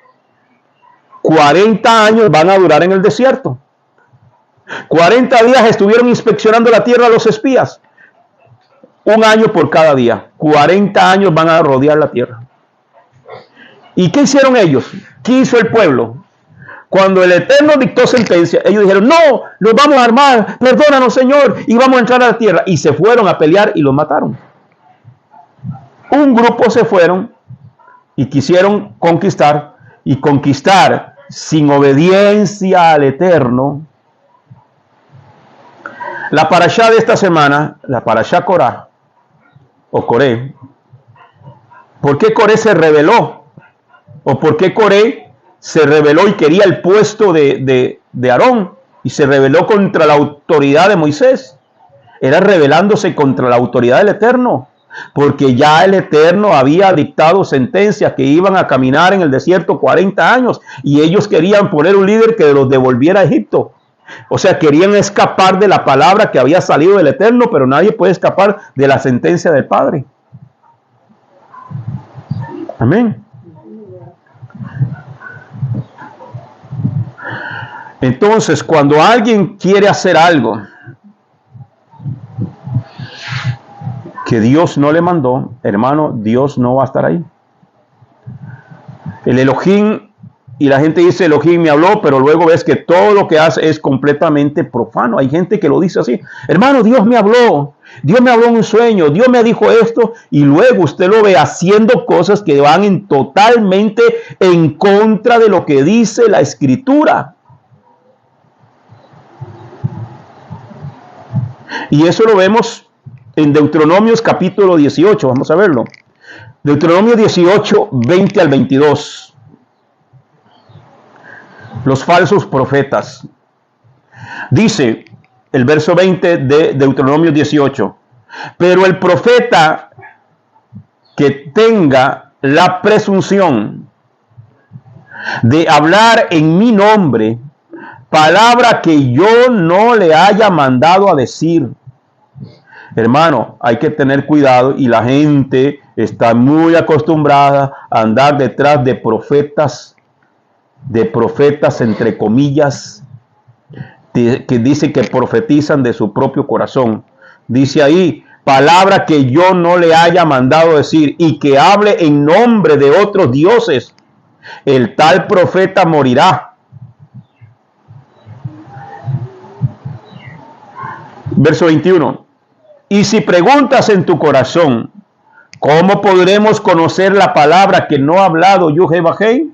40 años van a durar en el desierto. 40 días estuvieron inspeccionando la tierra los espías. 1 año por cada día. 40 años van a rodear la tierra. ¿Y qué hicieron ellos? ¿Qué hizo el pueblo? Cuando el Eterno dictó sentencia, ellos dijeron: no, nos vamos a armar, perdónanos, Señor, y vamos a entrar a la tierra. Y se fueron a pelear y los mataron. Un grupo se fueron y quisieron conquistar, y conquistar sin obediencia al Eterno. La parashá de esta semana, la parashá Corá, o Coré. ¿Por qué Coré se rebeló? ¿O por qué Coré se rebeló y quería el puesto de Aarón y se rebeló contra la autoridad de Moisés? Era rebelándose contra la autoridad del Eterno, porque ya el Eterno había dictado sentencias que iban a caminar en el desierto 40 años y ellos querían poner un líder que los devolviera a Egipto. O sea, querían escapar de la palabra que había salido del Eterno, pero nadie puede escapar de la sentencia del Padre. Amén. Entonces, cuando alguien quiere hacer algo que Dios no le mandó, hermano, Dios no va a estar ahí. El Elohim, y la gente dice: Elohim me habló, pero luego ves que todo lo que hace es completamente profano. Hay gente que lo dice así: hermano, Dios me habló en un sueño, Dios me dijo esto, y luego usted lo ve haciendo cosas que van totalmente en contra de lo que dice la Escritura. Y eso lo vemos en Deuteronomios capítulo 18, vamos a verlo. Deuteronomio 18, 20 al 22. Los falsos profetas. Dice el verso 20 de Deuteronomio 18: pero el profeta que tenga la presunción de hablar en mi nombre, palabra que yo no le haya mandado a decir. Hermano, hay que tener cuidado, y la gente está muy acostumbrada a andar detrás de profetas entre comillas, que dicen que profetizan de su propio corazón. Dice ahí: palabra que yo no le haya mandado decir, y que hable en nombre de otros dioses. el tal profeta morirá. Verso 21. Y si preguntas en tu corazón, ¿cómo podremos conocer la palabra que no ha hablado Yud-Heh-Vah-Heh?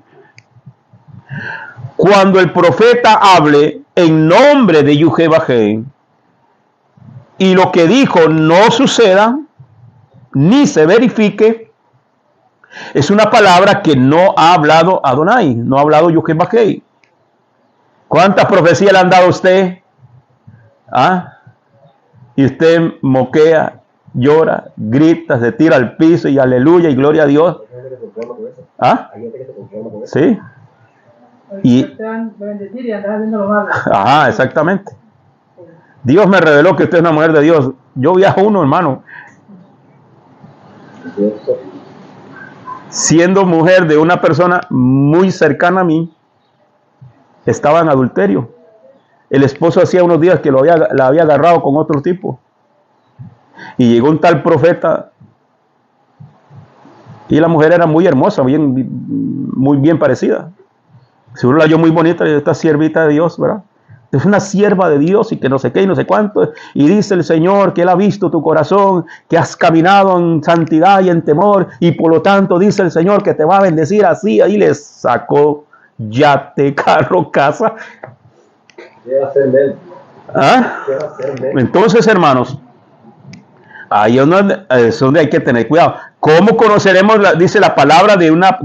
Cuando el profeta hable en nombre de Yud-Heh-Vah-Heh y lo que dijo no suceda ni se verifique, es una palabra que no ha hablado Adonai, no ha hablado Yud-Heh-Vah-Heh. ¿Cuántas profecías le han dado a usted? ¿Ah? Y usted moquea, llora, grita, se tira al piso y aleluya y gloria a Dios. ¿Ah? Sí. Y, ajá, exactamente. Dios me reveló que usted es una mujer de Dios. Yo viajo uno, hermano. Siendo mujer de una persona muy cercana a mí, estaba en adulterio. El esposo hacía unos días que la había agarrado con otro tipo. Y llegó un tal profeta. Y la mujer era muy hermosa, muy bien parecida. Seguro la halló muy bonita, esta siervita de Dios, ¿verdad? Es una sierva de Dios y que no sé qué y no sé cuánto. Y dice el Señor que Él ha visto tu corazón, que has caminado en santidad y en temor. Y por lo tanto dice el Señor que te va a bendecir así. Ahí le sacó yate, carro, casa. ¿Ah? Entonces, hermanos, ahí es donde hay que tener cuidado. ¿Cómo conoceremos, dice la palabra,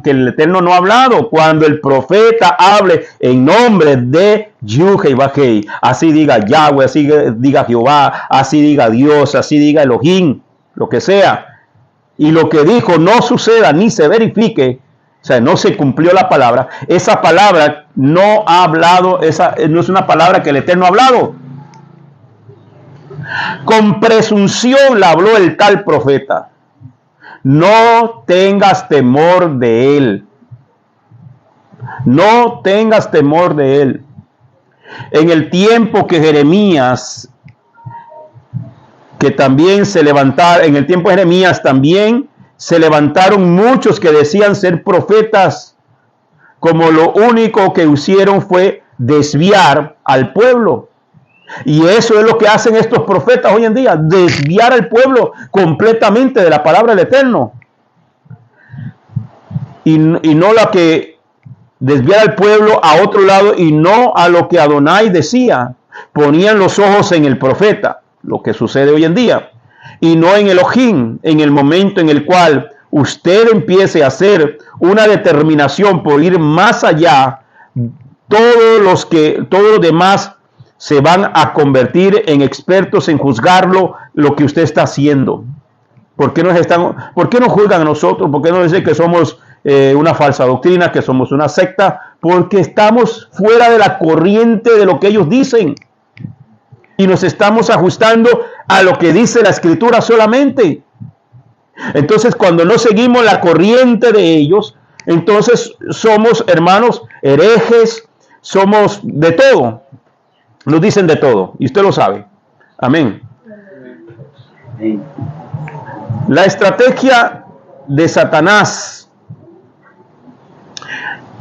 que el Eterno no ha hablado? Cuando el profeta hable en nombre de Yud-Heh-Vah-Heh. Así diga Yahweh, así diga Jehová, así diga Dios, así diga Elohim, lo que sea. Y lo que dijo no suceda ni se verifique, o sea, no se cumplió la palabra. Esa palabra no ha hablado, esa no es una palabra que el Eterno ha hablado. Con presunción la habló el tal profeta. No tengas temor de él. No tengas temor de él. En el tiempo que Jeremías, que también se levantaron, en el tiempo de Jeremías también se levantaron muchos que decían ser profetas, como lo único que hicieron fue desviar al pueblo. Y eso es lo que hacen estos profetas hoy en día, desviar al pueblo completamente de la palabra del Eterno. Y no la que desviar al pueblo a otro lado y no a lo que Adonai decía. Ponían los ojos en el profeta, lo que sucede hoy en día, y no en Elohim. En el momento en el cual usted empiece a hacer una determinación por ir más allá, todos los demás se van a convertir en expertos en juzgarlo, lo que usted está haciendo. ¿Por qué nos juzgan a nosotros? ¿Por qué nos dicen que somos una falsa doctrina, que somos una secta? Porque estamos fuera de la corriente de lo que ellos dicen. Y nos estamos ajustando a lo que dice la Escritura solamente. Entonces, cuando no seguimos la corriente de ellos, entonces somos, hermanos, herejes, somos de todo. Nos dicen de todo, y usted lo sabe. Amén. La estrategia de Satanás,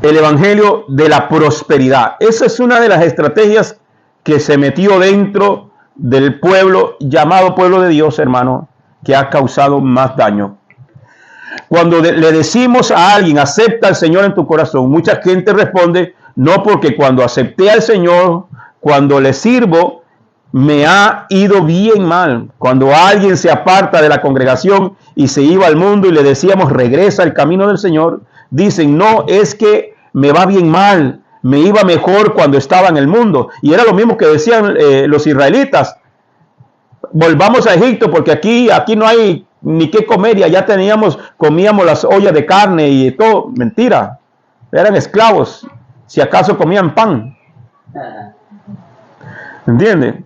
el evangelio de la prosperidad. Esa es una de las estrategias que se metió dentro del pueblo, llamado pueblo de Dios, hermano, que ha causado más daño. Cuando le decimos a alguien, acepta al Señor en tu corazón, mucha gente responde, no, porque cuando acepté al Señor, cuando le sirvo, me ha ido bien mal. Cuando alguien se aparta de la congregación y se iba al mundo y le decíamos, regresa al camino del Señor, dicen, no, es que me va bien mal, me iba mejor cuando estaba en el mundo. Y era lo mismo que decían los israelitas, volvamos a Egipto porque aquí no hay ni qué comer, y allá comíamos las ollas de carne y todo. Mentira, eran esclavos, si acaso comían pan. ¿Entiende?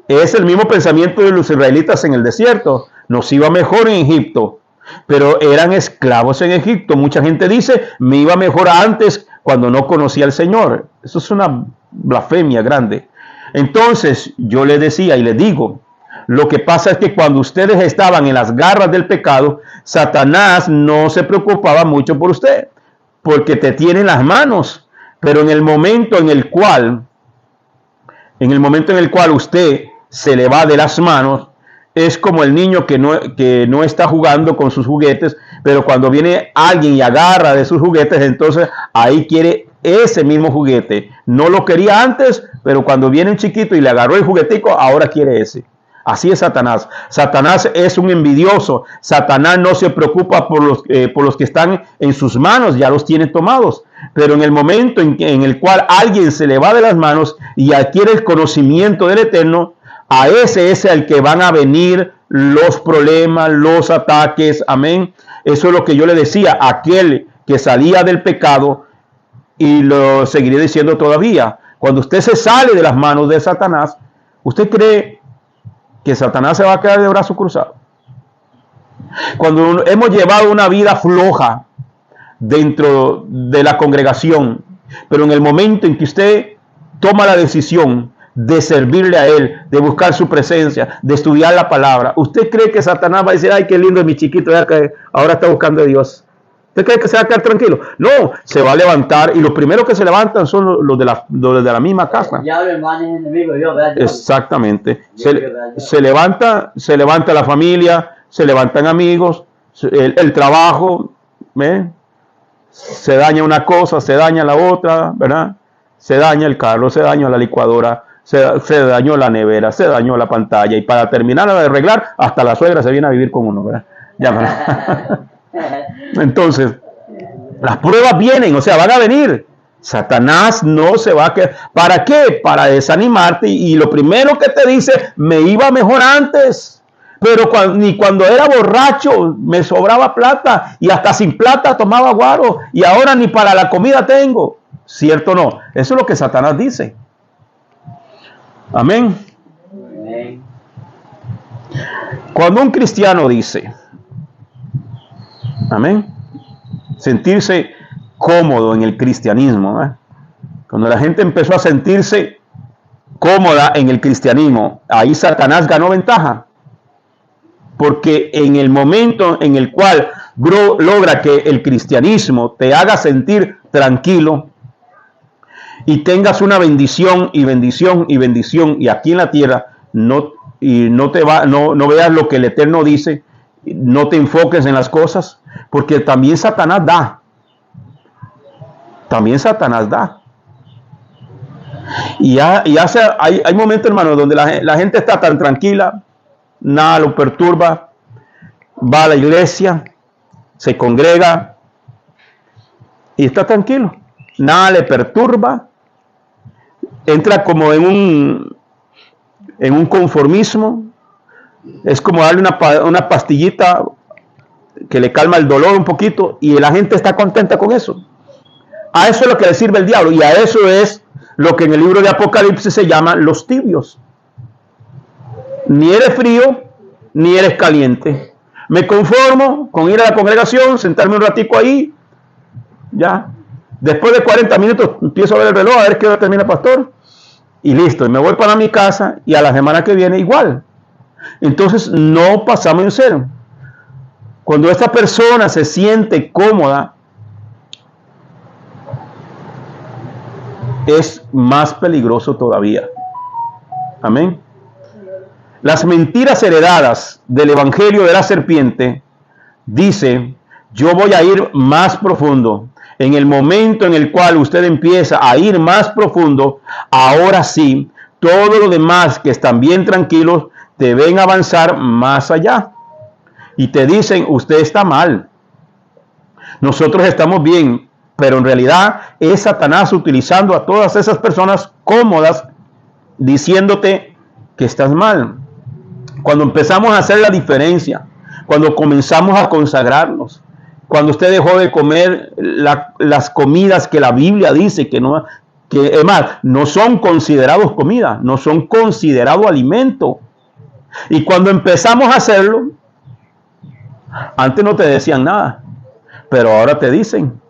Es el mismo pensamiento de los israelitas en el desierto. Nos iba mejor en Egipto, pero eran esclavos en Egipto. Mucha gente dice, me iba mejor antes cuando no conocía al Señor. Eso es una blasfemia grande. Entonces, yo le decía y le digo, lo que pasa es que cuando ustedes estaban en las garras del pecado, Satanás no se preocupaba mucho por usted. porque te tiene en las manos. Pero en el momento en el cual usted se le va de las manos, es como el niño que no está jugando con sus juguetes, pero cuando viene alguien y agarra de sus juguetes, entonces ahí quiere ese mismo juguete. No lo quería antes, pero cuando viene un chiquito y le agarró el juguetico, ahora quiere ese. Así es Satanás. Satanás es un envidioso. Satanás no se preocupa por los que están en sus manos, ya los tiene tomados. Pero en el momento en el cual alguien se le va de las manos y adquiere el conocimiento del Eterno, a ese es el que van a venir los problemas, los ataques. Amén. Eso es lo que yo le decía, aquel que salía del pecado, y lo seguiré diciendo todavía. Cuando usted se sale de las manos de Satanás, ¿usted cree que Satanás se va a quedar de brazo cruzado? Cuando hemos llevado una vida floja dentro de la congregación, pero en el momento en que usted toma la decisión de servirle a Él, de buscar su presencia, de estudiar la palabra, ¿usted cree que Satanás va a decir, ay, qué lindo es mi chiquito, ya que ahora está buscando a Dios? ¿Usted cree que se va a quedar tranquilo? No, se va a levantar, y los primeros que se levantan son los de la misma casa. Exactamente. Se levanta la familia, se levantan amigos, el trabajo, ¿ve? Se daña una cosa, se daña la otra, ¿verdad? Se daña el carro, se daña la licuadora, se dañó la nevera, se dañó la pantalla, y para terminar de arreglar, hasta la suegra se viene a vivir con uno, ¿verdad? Ya, ¿verdad? Entonces, las pruebas vienen, o sea, van a venir. Satanás no se va a quedar. ¿Para qué? Para desanimarte, y lo primero que te dice, me iba mejor antes, pero ni cuando era borracho me sobraba plata, y hasta sin plata tomaba guaro, y ahora ni para la comida tengo. ¿Cierto o no? Eso es lo que Satanás dice. Amén. Cuando un cristiano dice, amén, sentirse cómodo en el cristianismo, ¿eh? Cuando la gente empezó a sentirse cómoda en el cristianismo, ahí Satanás ganó ventaja, porque en el momento en el cual logra que el cristianismo te haga sentir tranquilo y tengas una bendición y bendición y bendición, y aquí en la tierra no veas lo que el Eterno dice, no te enfoques en las cosas, porque también Satanás da. También Satanás da. Y hay momentos, hermano, donde la gente está tan tranquila, nada lo perturba, va a la iglesia, se congrega y está tranquilo, nada le perturba, entra como en un conformismo. Es como darle una pastillita que le calma el dolor un poquito, y la gente está contenta con eso. A eso es lo que le sirve el diablo, y a eso es lo que en el libro de Apocalipsis se llama los tibios. Ni eres frío, ni eres caliente. Me conformo con ir a la congregación, sentarme un ratico ahí, ya. Después de 40 minutos empiezo a ver el reloj, a ver qué hora termina el pastor, y listo, y me voy para mi casa, y a la semana que viene igual. Entonces no pasamos en cero. Cuando esta persona se siente cómoda, es más peligroso todavía. Amén. Las mentiras heredadas del evangelio de la serpiente dice, yo voy a ir más profundo. En el momento en el cual usted empieza a ir más profundo, ahora sí, todos los demás que están bien tranquilos te ven avanzar más allá y te dicen, usted está mal, nosotros estamos bien, pero en realidad es Satanás utilizando a todas esas personas cómodas, diciéndote que estás mal. Cuando empezamos a hacer la diferencia, cuando comenzamos a consagrarnos, cuando usted dejó de comer las comidas que la Biblia dice que es más, no son considerados comida, no son considerados alimento. Y cuando empezamos a hacerlo, antes no te decían nada, pero ahora te dicen.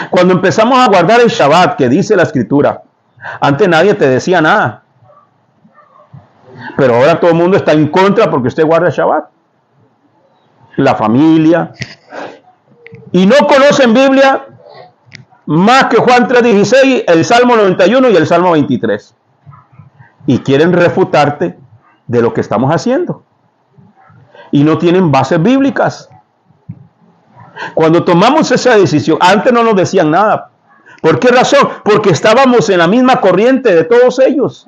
Cuando empezamos a guardar el Shabbat, que dice la Escritura, antes nadie te decía nada, pero ahora todo el mundo está en contra porque usted guarda el Shabbat. La familia, y no conocen Biblia más que Juan 3:16, el Salmo 91 y el Salmo 23. Y quieren refutarte de lo que estamos haciendo. Y no tienen bases bíblicas. Cuando tomamos esa decisión, antes no nos decían nada. ¿Por qué razón? Porque estábamos en la misma corriente de todos ellos.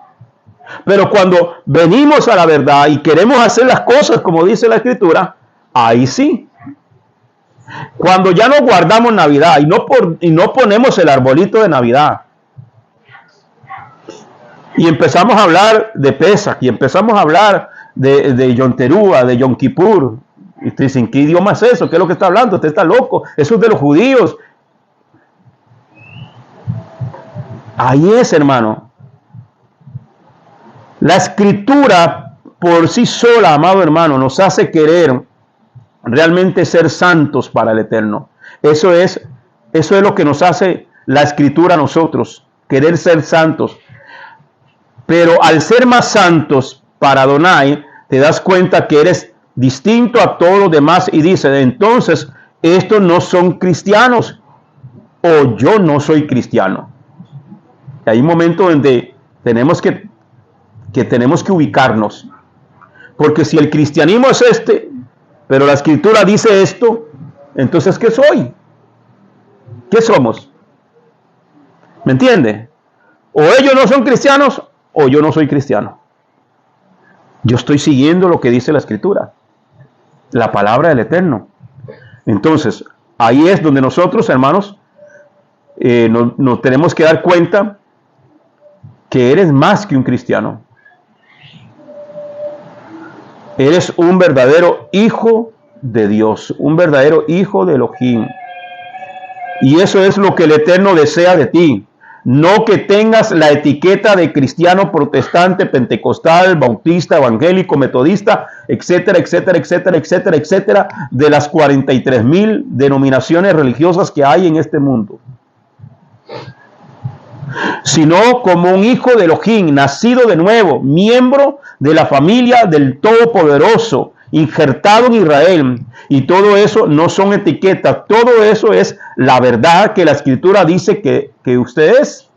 Pero cuando venimos a la verdad y queremos hacer las cosas como dice la Escritura, ahí sí. Cuando ya no guardamos Navidad y no ponemos el arbolito de Navidad, y empezamos a hablar de Pesach, y empezamos a hablar de Yom Teruah, de Yom Kippur, y usted dice, ¿qué idioma es eso? ¿Qué es lo que está hablando? Usted está loco. Eso es de los judíos. Ahí es, hermano. La Escritura por sí sola, amado hermano, nos hace querer realmente ser santos para el Eterno. Eso es lo que nos hace la Escritura a nosotros, querer ser santos. Pero al ser más santos para Adonai, te das cuenta que eres distinto a todos los demás y dice, entonces, estos no son cristianos o yo no soy cristiano. Y hay un momento donde tenemos que ubicarnos. Porque si el cristianismo es pero la Escritura dice esto, entonces ¿qué soy? ¿Qué somos? ¿Me entiende? O ellos no son cristianos o yo no soy cristiano. Yo estoy siguiendo lo que dice la Escritura, la palabra del Eterno. Entonces, ahí es donde nosotros, hermanos, nos tenemos que dar cuenta que eres más que un cristiano. Eres un verdadero hijo de Dios, un verdadero hijo de Elohim. Y eso es lo que el Eterno desea de ti. No que tengas la etiqueta de cristiano, protestante, pentecostal, bautista, evangélico, metodista, etcétera, etcétera, etcétera, etcétera, etcétera, de las 43,000 denominaciones religiosas que hay en este mundo. Sino como un hijo de Elohim, nacido de nuevo, miembro de la familia del Todopoderoso, injertado en Israel. Y todo eso no son etiquetas, todo eso es la verdad que la Escritura dice que usted es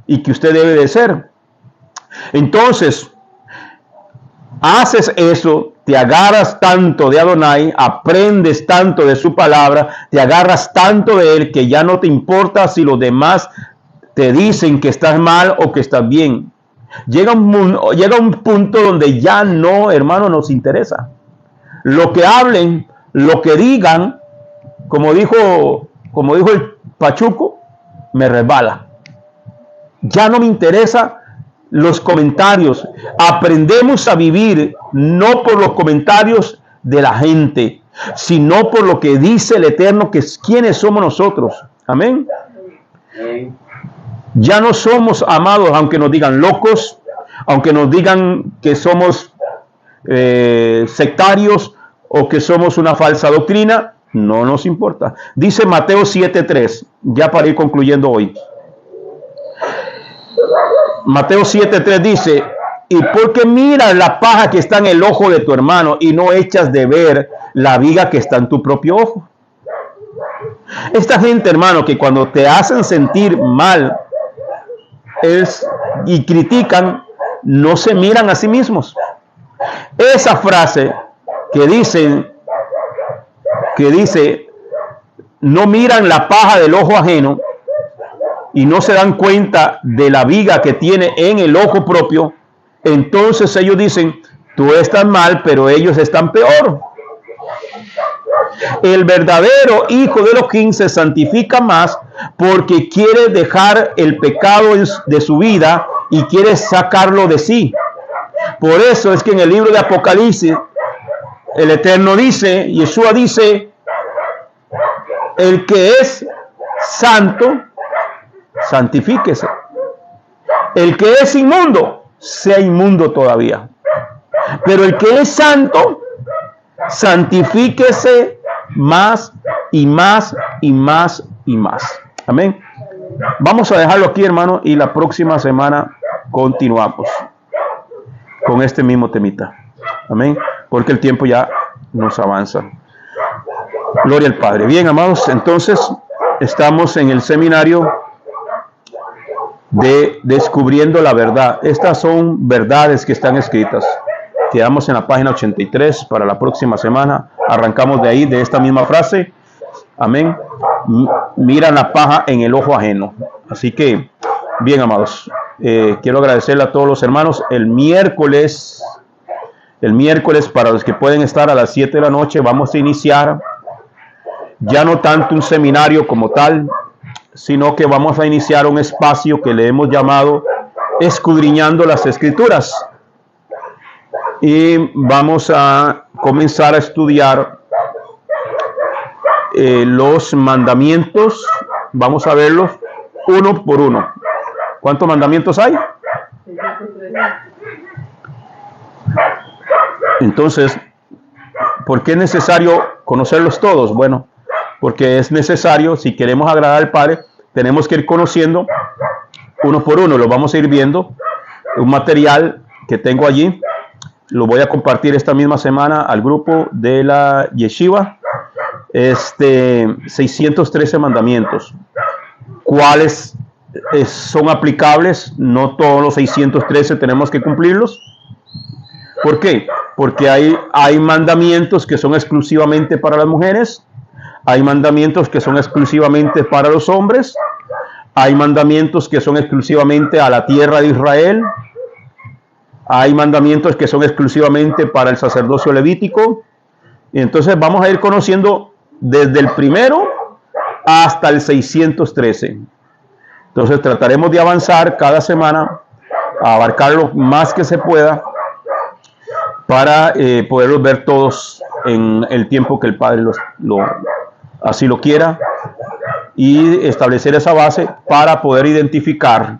y que usted debe de ser. Entonces, haces eso, te agarras tanto de Adonai, aprendes tanto de su palabra, te agarras tanto de él que ya no te importa si los demás te dicen que estás mal o que estás bien. Llega un punto donde ya no, hermano, nos interesa. Lo que hablen, lo que digan, como dijo el Pachuco, me resbala. Ya no me interesa los comentarios. Aprendemos a vivir no por los comentarios de la gente, sino por lo que dice el Eterno, que es quiénes somos nosotros. Amén. Ya no somos amados, aunque nos digan locos, aunque nos digan que somos sectarios o que somos una falsa doctrina, no nos importa. Dice Mateo 7:3, ya para ir concluyendo hoy. Mateo 7:3 dice, ¿y por qué miras la paja que está en el ojo de tu hermano y no echas de ver la viga que está en tu propio ojo? Esta gente, hermano, que cuando te hacen sentir mal y critican, no se miran a sí mismos. Esa frase que dice, no miran la paja del ojo ajeno y no se dan cuenta de la viga que tiene en el ojo propio, entonces ellos dicen, tú estás mal, pero ellos están peor. El verdadero hijo de Elohim se santifica más porque quiere dejar el pecado de su vida y quiere sacarlo de sí. Por eso es que en el libro de Apocalipsis, el Eterno dice, Yeshua dice, el que es santo, santifíquese. El que es inmundo, sea inmundo todavía. Pero el que es santo, santifíquese más y más y más y más. Amén. Vamos a dejarlo aquí, hermano, y la próxima semana continuamos con este mismo temita. Amén. Porque el tiempo ya nos avanza. Gloria al Padre. Bien, amados, entonces estamos en el seminario de Descubriendo la Verdad. Estas son verdades que están escritas. Quedamos en la página 83 para la próxima semana. Arrancamos de ahí, de esta misma frase. Amén. Miran la paja en el ojo ajeno. Así que, bien, amados, quiero agradecerle a todos los hermanos. El miércoles, para los que pueden estar a las 7 de la noche, vamos a iniciar ya no tanto un seminario como tal, sino que vamos a iniciar un espacio que le hemos llamado Escudriñando las Escrituras. Y vamos a comenzar a estudiar los mandamientos. Vamos a verlos uno por uno. ¿Cuántos mandamientos hay? Entonces, ¿por qué es necesario conocerlos todos? Bueno, porque es necesario, si queremos agradar al Padre, tenemos que ir conociendo uno por uno. Lo vamos a ir viendo. Un material que tengo allí, lo voy a compartir esta misma semana al grupo de la Yeshiva. 613 mandamientos. ¿Cuáles son aplicables? No todos los 613 tenemos que cumplirlos. ¿Por qué? Porque hay mandamientos que son exclusivamente para las mujeres. Hay mandamientos que son exclusivamente para los hombres. Hay mandamientos que son exclusivamente a la tierra de Israel. Hay mandamientos que son exclusivamente para el sacerdocio levítico. Y entonces vamos a ir conociendo desde el primero hasta el 613. Entonces trataremos de avanzar cada semana, a abarcar lo más que se pueda, para poderlos ver todos en el tiempo que el Padre así lo quiera, y establecer esa base para poder identificar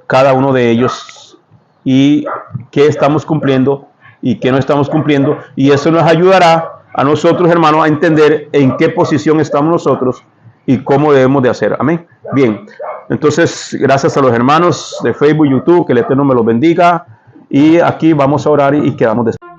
cada uno de ellos y qué estamos cumpliendo y qué no estamos cumpliendo, y eso nos ayudará a nosotros, hermanos, a entender en qué posición estamos nosotros y cómo debemos de hacer. Amén. Bien, entonces gracias a los hermanos de Facebook, YouTube, que el Eterno me los bendiga, y aquí vamos a orar y quedamos después.